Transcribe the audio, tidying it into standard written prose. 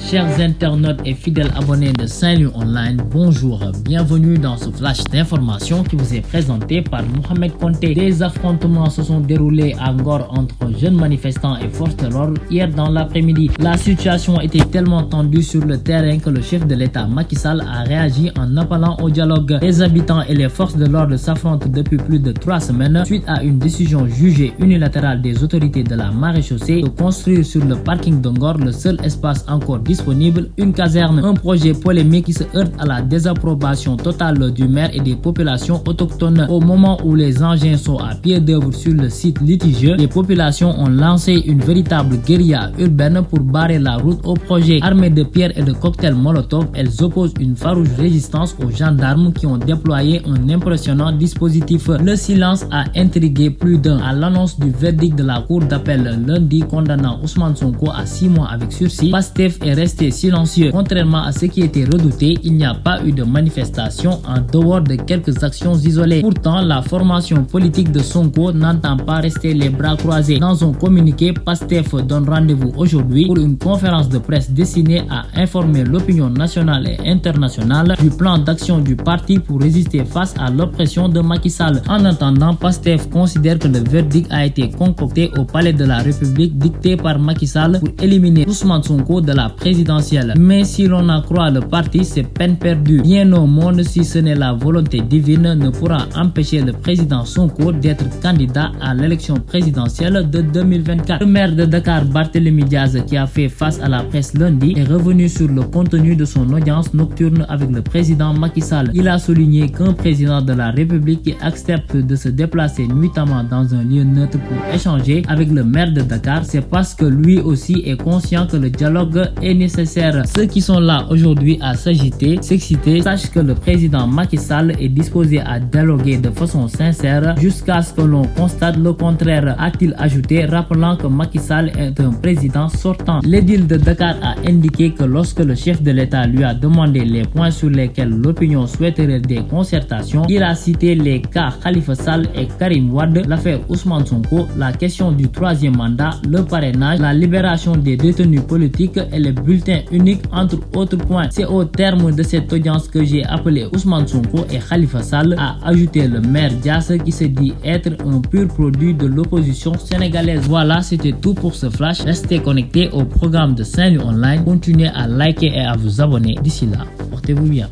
Chers internautes et fidèles abonnés de Saint-Louis Online, bonjour, bienvenue dans ce flash d'information qui vous est présenté par Mohamed Conté. Des affrontements se sont déroulés à Ngor entre jeunes manifestants et forces de l'ordre hier dans l'après-midi. La situation était tellement tendue sur le terrain que le chef de l'État Macky Sall a réagi en appelant au dialogue. Les habitants et les forces de l'ordre s'affrontent depuis plus de 3 semaines suite à une décision jugée unilatérale des autorités de la maréchaussée de construire sur le parking de Ngor le seul espace encore disponible, une caserne. Un projet polémique qui se heurte à la désapprobation totale du maire et des populations autochtones. Au moment où les engins sont à pied d'œuvre sur le site litigieux, les populations ont lancé une véritable guérilla urbaine pour barrer la route au projet. Armées de pierres et de cocktails Molotov, elles opposent une farouche résistance aux gendarmes qui ont déployé un impressionnant dispositif. Le silence a intrigué plus d'un. À l'annonce du verdict de la cour d'appel lundi condamnant Ousmane Sonko à 6 mois avec sursis, Pastef est resté silencieux. Contrairement à ce qui était redouté, il n'y a pas eu de manifestation en dehors de quelques actions isolées. Pourtant, la formation politique de Sonko n'entend pas rester les bras croisés. Dans un communiqué, Pastef donne rendez-vous aujourd'hui pour une conférence de presse destinée à informer l'opinion nationale et internationale du plan d'action du parti pour résister face à l'oppression de Macky Sall. En attendant, Pastef considère que le verdict a été concocté au palais de la République dicté par Macky Sall pour éliminer Ousmane Sonko de la présidentielle. Mais si l'on en croit le parti, c'est peine perdue. Bien au monde, si ce n'est la volonté divine, ne pourra empêcher le président Sonko d'être candidat à l'élection présidentielle de 2024. Le maire de Dakar, Barthélémy Diaz, qui a fait face à la presse lundi, est revenu sur le contenu de son audience nocturne avec le président Macky Sall. Il a souligné qu'un président de la République qui accepte de se déplacer nuitamment dans un lieu neutre pour échanger avec le maire de Dakar, c'est parce que lui aussi est conscient que le dialogue est nécessaire. Ceux qui sont là aujourd'hui à s'agiter, s'exciter, sachent que le président Macky Sall est disposé à dialoguer de façon sincère jusqu'à ce que l'on constate le contraire, a-t-il ajouté, rappelant que Macky Sall est un président sortant. L'édile de Dakar a indiqué que lorsque le chef de l'État lui a demandé les points sur lesquels l'opinion souhaiterait des concertations, il a cité les cas Khalifa Sall et Karim Wade, l'affaire Ousmane Sonko, la question du 3e mandat, le parrainage, la libération des détenus politiques et les bulletins uniques, entre autres points. C'est au terme de cette audience que j'ai appelé Ousmane Sonko et Khalifa Sall, a ajouté le maire Dias qui se dit être un pur produit de l'opposition sénégalaise. Voilà, c'était tout pour ce flash. Restez connectés au programme de Saint-Louis Online. Continuez à liker et à vous abonner. D'ici là, portez-vous bien.